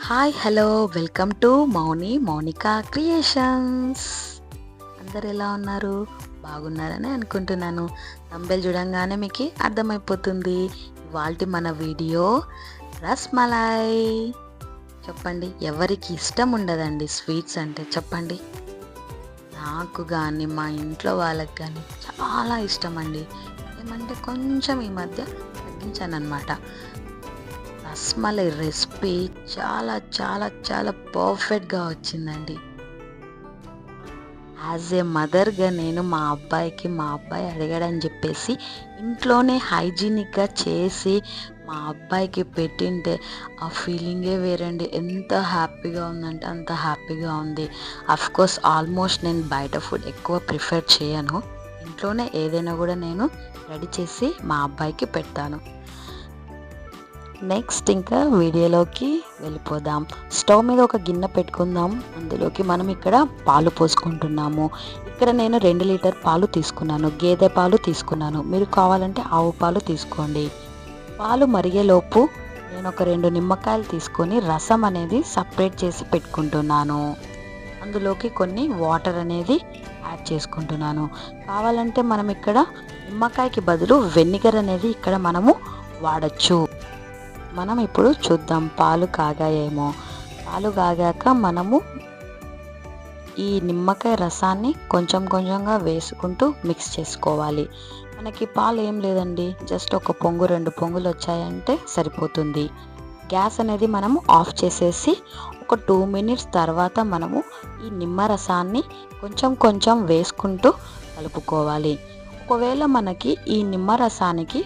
Hi hello welcome to Mounika creations. అందరు ఎలా ఉన్నారు? బాగున్నారని అనుకుంటున్నాను. తంబెల్ చూడంగానే మీకు అర్థమైపోతుంది. ఇవాల్టి మన వీడియో రస్మలై. చెప్పండి, ఎవరికి ఇష్టం ఉండదండి స్వీట్స్ అంటే? చెప్పండి. నాకు కానీ మా ఇంట్లో వాళ్ళకి కానీ చాలా ఇష్టం అండి. ఏమంటే కొంచెం ఈ మధ్య తగ్గించాను అనమాట. రస్మలై రెసిపీ చాలా చాలా చాలా పర్ఫెక్ట్గా వచ్చిందండి. యాజ్ ఏ మదర్గా నేను మా అబ్బాయి అడిగాడని చెప్పేసి ఇంట్లోనే హైజీనిక్గా చేసి మా అబ్బాయికి పెట్టింటే ఆ ఫీలింగే వేరండి. ఎంత హ్యాపీగా ఉందంటే అంత హ్యాపీగా ఉంది. అఫ్కోర్స్ ఆల్మోస్ట్ నేను బయట ఫుడ్ ఎక్కువ ప్రిఫర్ చేయను. ఇంట్లోనే ఏదైనా కూడా నేను రెడీ చేసి మా అబ్బాయికి పెడతాను. నెక్స్ట్ ఇంకా వీడియోలోకి వెళ్ళిపోదాం. స్టవ్ మీద ఒక గిన్నె పెట్టుకుందాం. అందులోకి మనం ఇక్కడ పాలు పోసుకుంటున్నాము. ఇక్కడ నేను 2 లీటర్ పాలు తీసుకున్నాను. గేదె పాలు తీసుకున్నాను. మీరు కావాలంటే ఆవు పాలు తీసుకోండి. పాలు మరిగేలోపు నేను ఒక 2 నిమ్మకాయలు తీసుకొని రసం అనేది సపరేట్ చేసి పెట్టుకుంటున్నాను. అందులోకి కొన్ని వాటర్ అనేది యాడ్ చేసుకుంటున్నాను. కావాలంటే మనం ఇక్కడ నిమ్మకాయకి బదులు వెనిగర్ అనేది ఇక్కడ మనము వాడచ్చు. మనం ఇప్పుడు చూద్దాం పాలు కాగాయేమో. పాలు కాగాక మనము ఈ నిమ్మకాయ రసాన్ని కొంచెం కొంచెంగా వేసుకుంటూ మిక్స్ చేసుకోవాలి. మనకి పాలు ఏం లేదండి, జస్ట్ ఒక పొంగు 2 పొంగులు వచ్చాయంటే సరిపోతుంది. గ్యాస్ అనేది మనము ఆఫ్ చేసేసి ఒక 2 మినిట్స్ తర్వాత మనము ఈ నిమ్మరసాన్ని కొంచెం కొంచెం వేసుకుంటూ కలుపుకోవాలి. ఒకవేళ మనకి ఈ నిమ్మరసానికి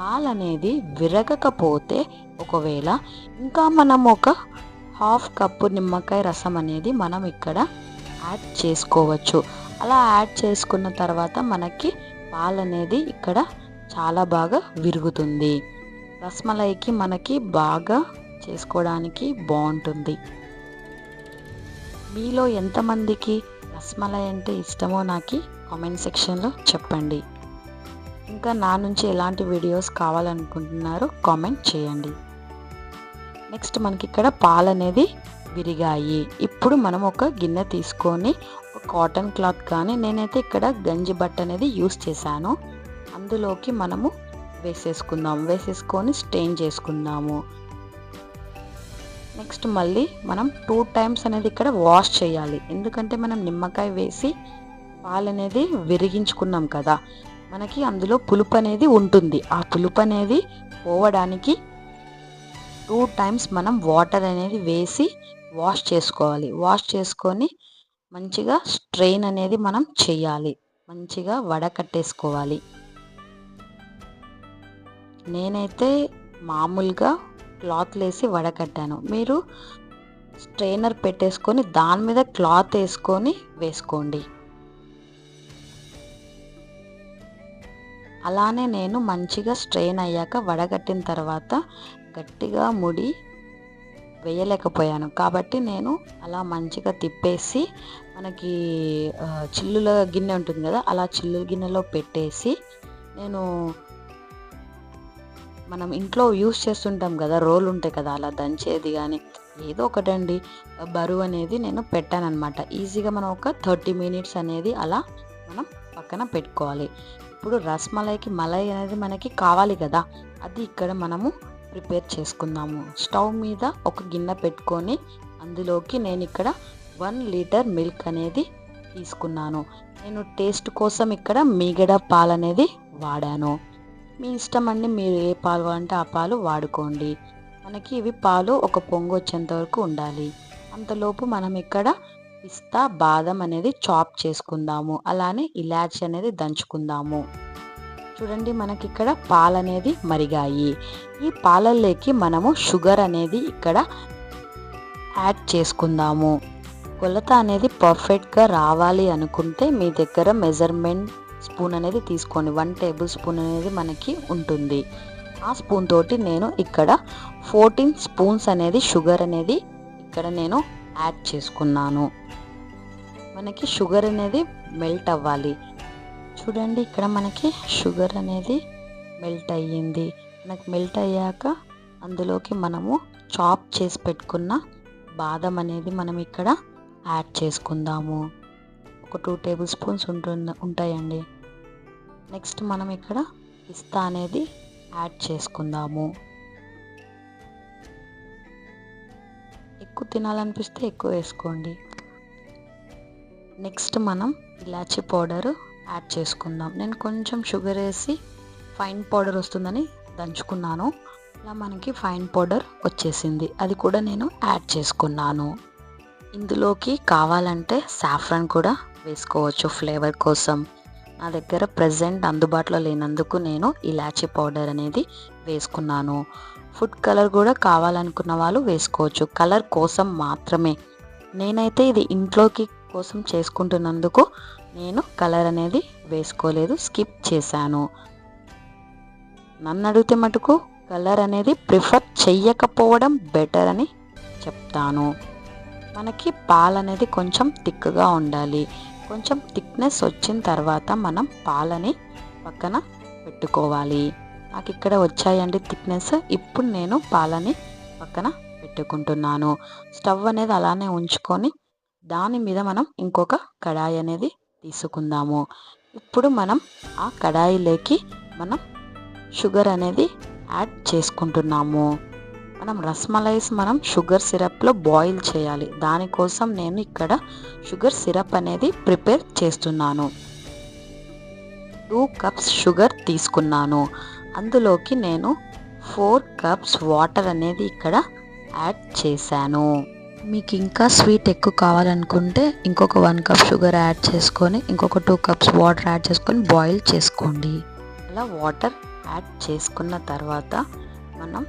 పాలు అనేది విరగకపోతే ఒకవేళ ఇంకా మనం ఒక 1/2 కప్పు నిమ్మకాయ రసం అనేది మనం ఇక్కడ యాడ్ చేసుకోవచ్చు. అలా యాడ్ చేసుకున్న తర్వాత మనకి పాలు అనేది ఇక్కడ చాలా బాగా విరుగుతుంది. రస్మలైకి మనకి బాగా చేసుకోవడానికి బాగుంటుంది. మీలో ఎంతమందికి రస్మలై అంటే ఇష్టమో నాకు కామెంట్ సెక్షన్లో చెప్పండి. ఇంకా నా నుంచి ఎలాంటి వీడియోస్ కావాలనుకుంటున్నారో కామెంట్ చేయండి. నెక్స్ట్ మనకి ఇక్కడ పాలు అనేది విరిగాయి. ఇప్పుడు మనం ఒక గిన్నె తీసుకొని ఒక కాటన్ క్లాత్ కానీ, నేనైతే ఇక్కడ గంజి బట్ట అనేది యూస్ చేశాను. అందులోకి మనము వేసేసుకొని స్టెయిన్ చేసుకుందాము. నెక్స్ట్ మళ్ళీ మనం 2 టైమ్స్ అనేది ఇక్కడ వాష్ చేయాలి. ఎందుకంటే మనం నిమ్మకాయ వేసి పాలు అనేది విరిగించుకున్నాం కదా, మనకి అందులో పులుపు అనేది ఉంటుంది. ఆ పులుపు అనేది పోవడానికి 2 టైమ్స్ మనం వాటర్ అనేది వేసి వాష్ చేసుకోవాలి. వాష్ చేసుకొని మంచిగా స్ట్రెయిన్ అనేది మనం చేయాలి. మంచిగా వడకట్టేసుకోవాలి. నేనైతే మామూలుగా క్లాత్ వేసి వడకట్టాను. మీరు స్ట్రెయినర్ పెట్టేసుకొని దాని మీద క్లాత్ వేసుకొని వేసుకోండి. అలానే నేను మంచిగా స్ట్రెయిన్ అయ్యాక వడగట్టిన తర్వాత గట్టిగా ముడి వేయలేకపోయాను కాబట్టి నేను అలా మంచిగా తిప్పేసి మనకి చిల్లుల గిన్నె ఉంటుంది కదా, అలా చిల్లుల గిన్నెలో పెట్టేసి నేను మనం ఇంట్లో యూస్ చేస్తుంటాం కదా, రోలు ఉంటాయి కదా, అలా దంచేది కానీ ఏదో ఒకటండి బరువు అనేది నేను పెట్టానన్నమాట. ఈజీగా మనం ఒక 30 మినిట్స్ అనేది అలా మనం పక్కన పెట్టుకోవాలి. ఇప్పుడు రస్మలైకి మలై అనేది మనకి కావాలి కదా, అది ఇక్కడ మనము ప్రిపేర్ చేసుకుందాము. స్టవ్ మీద ఒక గిన్నె పెట్టుకొని అందులోకి నేను ఇక్కడ 1 లీటర్ మిల్క్ అనేది తీసుకున్నాను. నేను టేస్ట్ కోసం ఇక్కడ మీగడ పాలు అనేది వాడాను. మీ ఇష్టం అండి, మీరు ఏ పాలు అంటే ఆ పాలు వాడుకోండి. మనకి ఇవి పాలు ఒక పొంగు వచ్చేంత వరకు ఉండాలి. అంతలోపు మనం ఇక్కడ పిస్తా బాదం అనేది చాప్ చేసుకుందాము. అలానే ఇలాచి అనేది దంచుకుందాము. చూడండి, మనకి ఇక్కడ పాలు అనేది మరిగాయి. ఈ పాలల్లోకి మనము షుగర్ అనేది ఇక్కడ యాడ్ చేసుకుందాము. కొలత అనేది పర్ఫెక్ట్గా రావాలి అనుకుంటే మీ దగ్గర మెజర్మెంట్ స్పూన్ అనేది తీసుకోండి. 1 టేబుల్ స్పూన్ అనేది మనకి ఉంటుంది. ఆ స్పూన్ తోటి నేను ఇక్కడ 14 స్పూన్స్ అనేది షుగర్ అనేది ఇక్కడ నేను యాడ్ చేసుకున్నాను. మనకి షుగర్ అనేది మెల్ట్ అవ్వాలి. చూడండి, ఇక్కడ మనకి షుగర్ అనేది మెల్ట్ అయ్యింది. మనకి మెల్ట్ అయ్యాక అందులోకి మనము చాప్ చేసి పెట్టుకున్న బాదం అనేది మనం ఇక్కడ యాడ్ చేసుకుందాము. ఒక 2 టేబుల్ స్పూన్స్ ఉంటాయండి. నెక్స్ట్ మనం ఇక్కడ పిస్తా అనేది యాడ్ చేసుకుందాము. ఎక్కువ తినాలనిపిస్తే ఎక్కువ వేసుకోండి. నెక్స్ట్ మనం ఇలాచీ పౌడర్ యాడ్ చేసుకుందాం. నేను కొంచెం షుగర్ వేసి ఫైన్ పౌడర్ వస్తుందని దంచుకున్నాను. ఇలా మనకి ఫైన్ పౌడర్ వచ్చేసింది. అది కూడా నేను యాడ్ చేసుకున్నాను. ఇందులోకి కావాలంటే సాఫ్రాన్ కూడా వేసుకోవచ్చు ఫ్లేవర్ కోసం. నా దగ్గర ప్రెజెంట్ అందుబాటులో లేనందుకు నేను ఇలాచీ పౌడర్ అనేది వేసుకున్నాను. ఫుడ్ కలర్ కూడా కావాలనుకున్న వాళ్ళు వేసుకోవచ్చు, కలర్ కోసం మాత్రమే. నేనైతే ఇది ఇంట్లోకి కోసం చేసుకుంటున్నందుకు నేను కలర్ అనేది వేసుకోలేదు, స్కిప్ చేశాను. నన్ను అడిగితే మటుకు కలర్ అనేది ప్రిఫర్ చెయ్యకపోవడం బెటర్ అని చెప్తాను. మనకి పాలు అనేది కొంచెం థిక్గా ఉండాలి. కొంచెం థిక్నెస్ వచ్చిన తర్వాత మనం పాలని పక్కన పెట్టుకోవాలి. నాకు ఇక్కడ వచ్చాయండి థిక్నెస్. ఇప్పుడు నేను పాలని పక్కన పెట్టుకుంటున్నాను. స్టవ్ అనేది అలానే ఉంచుకొని దాని మీద మనం ఇంకొక కడాయి అనేది తీసుకుందాము. ఇప్పుడు మనం ఆ కడాయిలోకి మనం షుగర్ అనేది యాడ్ చేసుకుంటున్నాము. మనం రస్మలైస్ మనం షుగర్ సిరప్లో బాయిల్ చేయాలి. దానికోసం నేను ఇక్కడ షుగర్ సిరప్ అనేది ప్రిపేర్ చేస్తున్నాను. 2 కప్స్ షుగర్ తీసుకున్నాను. అందులోకి నేను 4 కప్స్ వాటర్ అనేది ఇక్కడ యాడ్ చేశాను. మీకు ఇంకా స్వీట్ ఎక్కువ కావాలనుకుంటే ఇంకొక 1 కప్ షుగర్ యాడ్ చేసుకొని ఇంకొక 2 కప్స్ వాటర్ యాడ్ చేసుకొని బాయిల్ చేసుకోండి. అలా వాటర్ యాడ్ చేసుకున్న తర్వాత మనం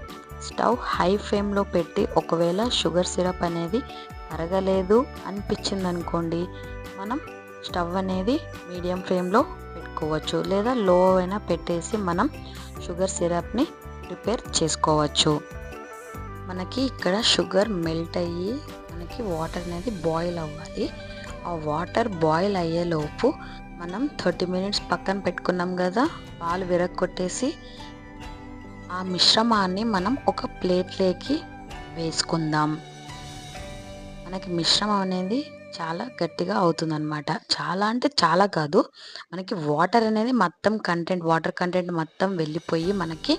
స్టవ్ హై ఫ్లేమ్లో పెట్టి ఒకవేళ షుగర్ సిరప్ అనేది కరగలేదు అనిపించింది అనుకోండి, మనం స్టవ్ అనేది మీడియం ఫ్లేమ్లో పెట్టుకోవచ్చు, లేదా లో అయినా పెట్టేసి మనం షుగర్ సిరప్ని ప్రిపేర్ చేసుకోవచ్చు. మనకి ఇక్కడ షుగర్ మెల్ట్ అయ్యి మనకి వాటర్ అనేది బాయిల్ అవ్వాలి. ఆ వాటర్ బాయిల్ అయ్యేలోపు మనం 30 మినిట్స్ పక్కన పెట్టుకున్నాం కదా, పాలు విరగొట్టేసి ఆ మిశ్రమాన్ని మనం ఒక ప్లేట్లోకి వేసుకుందాం. మనకి మిశ్రమం అనేది చాలా గట్టిగా అవుతుందన్నమాట. చాలా అంటే చాలా కాదు, మనకి వాటర్ అనేది మొత్తం వాటర్ కంటెంట్ మొత్తం వెళ్ళిపోయి మనకి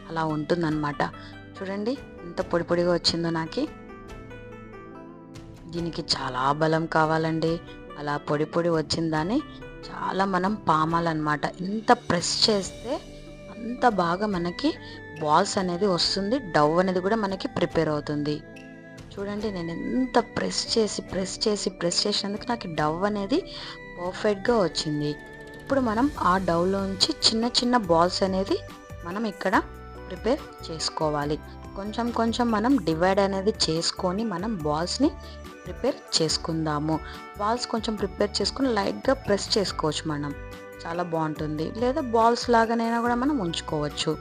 అలా ఉంటుందన్నమాట. చూడండి ఎంత పొడి పొడిగా వచ్చిందో. నాకు దీనికి చాలా బలం కావాలండి. అలా పొడి పొడి వచ్చిందని చాలా మనం పామాలన్నమాట. ఎంత ప్రెస్ చేస్తే అంత బాగా మనకి బాల్స్ అనేది వస్తుంది. డౌ అనేది కూడా మనకి ప్రిపేర్ అవుతుంది. చూడండి నేను ఎంత ప్రెస్ చేసినందుకు నాకు డౌ అనేది పర్ఫెక్ట్గా వచ్చింది. ఇప్పుడు మనం ఆ డౌలోంచి చిన్న చిన్న బాల్స్ అనేది మనం ఇక్కడ ప్రిపేర్ చేసుకోవాలి. కొంచెం కొంచెం మనం డివైడ్ అనేది చేసుకొని మనం బాల్స్ని ప్రిపేర్ చేసుకుందాము. బాల్స్ కొంచెం ప్రిపేర్ చేసుకొని లైట్గా ప్రెస్ చేసుకోవచ్చు, మనం చాలా బాగుంటుంది. లేదా బాల్స్ లాగానైనా కూడా మనం ఉంచుకోవచ్చు.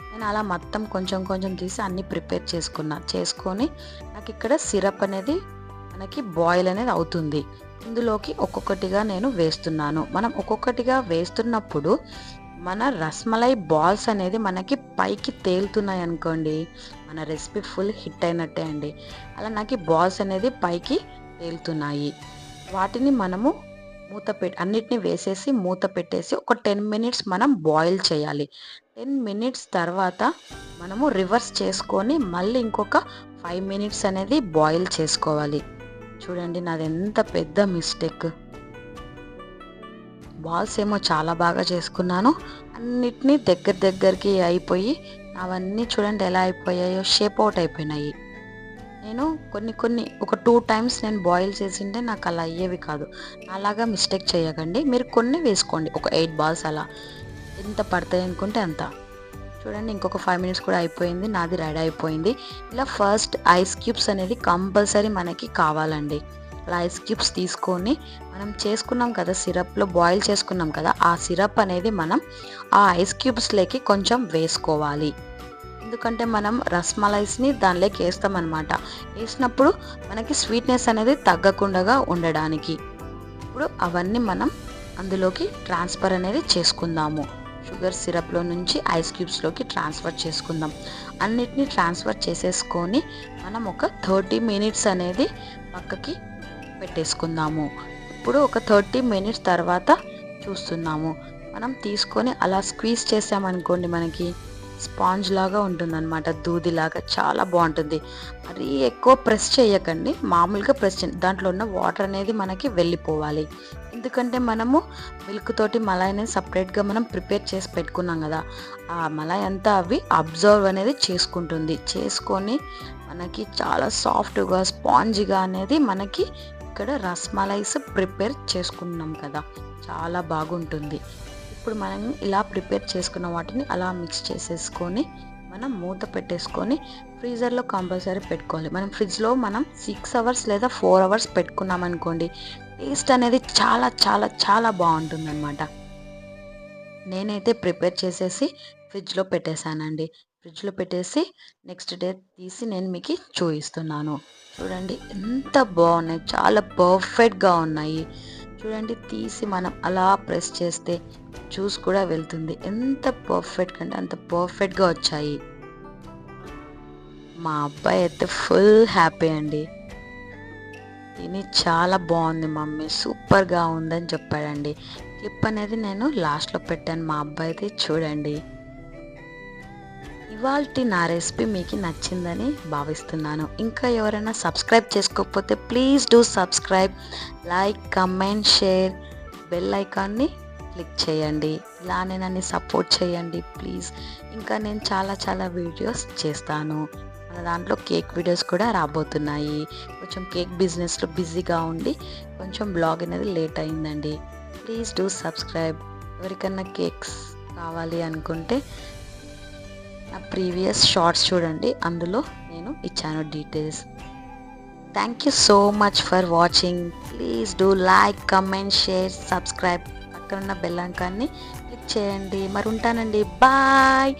నేను అలా మొత్తం కొంచెం కొంచెం తీసి అన్నీ ప్రిపేర్ చేసుకొని నాకు ఇక్కడ సిరప్ అనేది మనకి బాయిల్ అనేది అవుతుంది. ఇందులోకి ఒక్కొక్కటిగా నేను వేస్తున్నాను. మనం ఒక్కొక్కటిగా వేస్తున్నప్పుడు మన రస్మలై బాల్స్ అనేది మనకి పైకి తేలుతున్నాయి అనుకోండి, మన రెసిపీ ఫుల్ హిట్ అయినట్టే అండి. అలా నాకు బాల్స్ అనేది పైకి తేలుతున్నాయి. వాటిని మనము అన్నిటిని వేసేసి మూత పెట్టేసి ఒక 10 మినిట్స్ మనం బాయిల్ చేయాలి. 10 మినిట్స్ తర్వాత మనము రివర్స్ చేసుకొని మళ్ళీ ఇంకొక 5 మినిట్స్ అనేది బాయిల్ చేసుకోవాలి. చూడండి నాది ఎంత పెద్ద మిస్టేక్. బాల్స్ ఏమో చాలా బాగా చేసుకున్నాను, అన్నిటినీ దగ్గరికి అయిపోయి అవన్నీ చూడండి ఎలా అయిపోయాయో, షేప్ అవుట్ అయిపోయినాయి. నేను కొన్ని ఒక 2 టైమ్స్ నేను బాయిల్ చేసింటే నాకు అలా అయ్యేవి కాదు. అలాగా మిస్టేక్ చేయకండి. మీరు కొన్ని వేసుకోండి, ఒక 8 బాల్స్ అలా ఎంత పడతాయి అనుకుంటే అంత. చూడండి ఇంకొక 5 మినిట్స్ కూడా అయిపోయింది, నాది రెడీ అయిపోయింది. ఇలా ఫస్ట్ ఐస్ క్యూబ్స్ అనేది కంపల్సరీ మనకి కావాలండి. అలా ఐస్ క్యూబ్స్ తీసుకొని మనం చేసుకున్నాం కదా, సిరప్లో బాయిల్ చేసుకున్నాం కదా, ఆ సిరప్ అనేది మనం ఆ ఐస్ క్యూబ్స్లోకి కొంచెం వేసుకోవాలి. ఎందుకంటే మనం రస్మలైస్ని దానిలోకి వేస్తామన్నమాట. వేసినప్పుడు మనకి స్వీట్నెస్ అనేది తగ్గకుండా ఉండడానికి. ఇప్పుడు అవన్నీ మనం అందులోకి ట్రాన్స్ఫర్ అనేది చేసుకుందాము. షుగర్ సిరప్లో నుంచి ఐస్ క్యూబ్స్లోకి ట్రాన్స్ఫర్ చేసుకుందాం. అన్నిటినీ ట్రాన్స్ఫర్ చేసేసుకొని మనం ఒక 30 మినిట్స్ అనేది పక్కకి పెట్టేసుకుందాము. ఇప్పుడు ఒక 30 మినిట్స్ తర్వాత చూస్తున్నాము. మనం తీసుకొని అలా స్క్వీజ్ చేసామనుకోండి, మనకి స్పాంజ్ లాగా ఉంటుందన్నమాట, దూదిలాగా చాలా బాగుంటుంది. మరీ ఎక్కువ ప్రెస్ చేయకండి, మామూలుగా ప్రెస్ చేయండి. దాంట్లో ఉన్న వాటర్ అనేది మనకి వెళ్ళిపోవాలి. ఎందుకంటే మనము మిల్క్ తోటి మలాయ్ అనేది సపరేట్గా మనం ప్రిపేర్ చేసి పెట్టుకున్నాం కదా, ఆ మలాయ్ అంతా అవి అబ్జర్వ్ అనేది చేసుకొని మనకి చాలా సాఫ్ట్గా స్పాంజిగా అనేది మనకి ఇక్కడ రస్మలైస్ ప్రిపేర్ చేసుకున్నాం కదా, చాలా బాగుంటుంది. ఇప్పుడు మనం ఇలా ప్రిపేర్ చేసుకున్న వాటిని అలా మిక్స్ చేసేసుకొని మనం మూత పెట్టేసుకొని ఫ్రీజర్లో కంపల్సరీ పెట్టుకోవాలి. మనం ఫ్రిడ్జ్లో 6 అవర్స్ లేదా 4 అవర్స్ పెట్టుకున్నాం అనుకోండి, టేస్ట్ అనేది చాలా చాలా చాలా బాగుంటుంది అనమాట. నేనైతే ప్రిపేర్ చేసేసి ఫ్రిడ్జ్లో పెట్టేశానండి. ఫ్రిడ్జ్లో పెట్టేసి నెక్స్ట్ డే తీసి నేను మీకు చూపిస్తున్నాను. చూడండి ఎంత బాగున్నాయి, చాలా పర్ఫెక్ట్గా ఉన్నాయి. చూడండి, తీసి మనం అలా ప్రెస్ చేస్తే జ్యూస్ కూడా వెళ్తుంది. ఎంత పర్ఫెక్ట్ అంటే అంత పర్ఫెక్ట్గా వచ్చాయి. మా అబ్బాయి అయితే ఫుల్ హ్యాపీ అండి. తిని చాలా బాగుంది మమ్మీ, సూపర్గా ఉందని చెప్పాడండి. క్లిప్ అనేది నేను లాస్ట్లో పెట్టాను, మా అబ్బాయి అయితే చూడండి. ఇవాల్టి నా రెసిపీ మీకు నచ్చిందని భావిస్తున్నాను. ఇంకా ఎవరైనా సబ్స్క్రైబ్ చేసుకోకపోతే please do subscribe, like, comment, share, bell ఐకాన్ని క్లిక్ చేయండి. ఇలానే నన్ను సపోర్ట్ చేయండి ప్లీజ్. ఇంకా నేను చాలా చాలా వీడియోస్ చేస్తాను. మన దాంట్లో కేక్ వీడియోస్ కూడా రాబోతున్నాయి. కొంచెం కేక్ బిజినెస్లో బిజీగా ఉండి కొంచెం బ్లాగ్ అనేది లేట్ అయిందండి. Please do subscribe. ఎవరికన్నా కేక్స్ కావాలి అనుకుంటే నా ప్రీవియస్ షార్ట్స్ చూడండి, అందులో నేను ఇచ్చాను details. Thank you so much for watching. Please do like, comment, share, subscribe. పక్కన ఉన్న బెల్ ఐకాన్ని క్లిక్ చేయండి. మరి ఉంటానండి, బాయ్.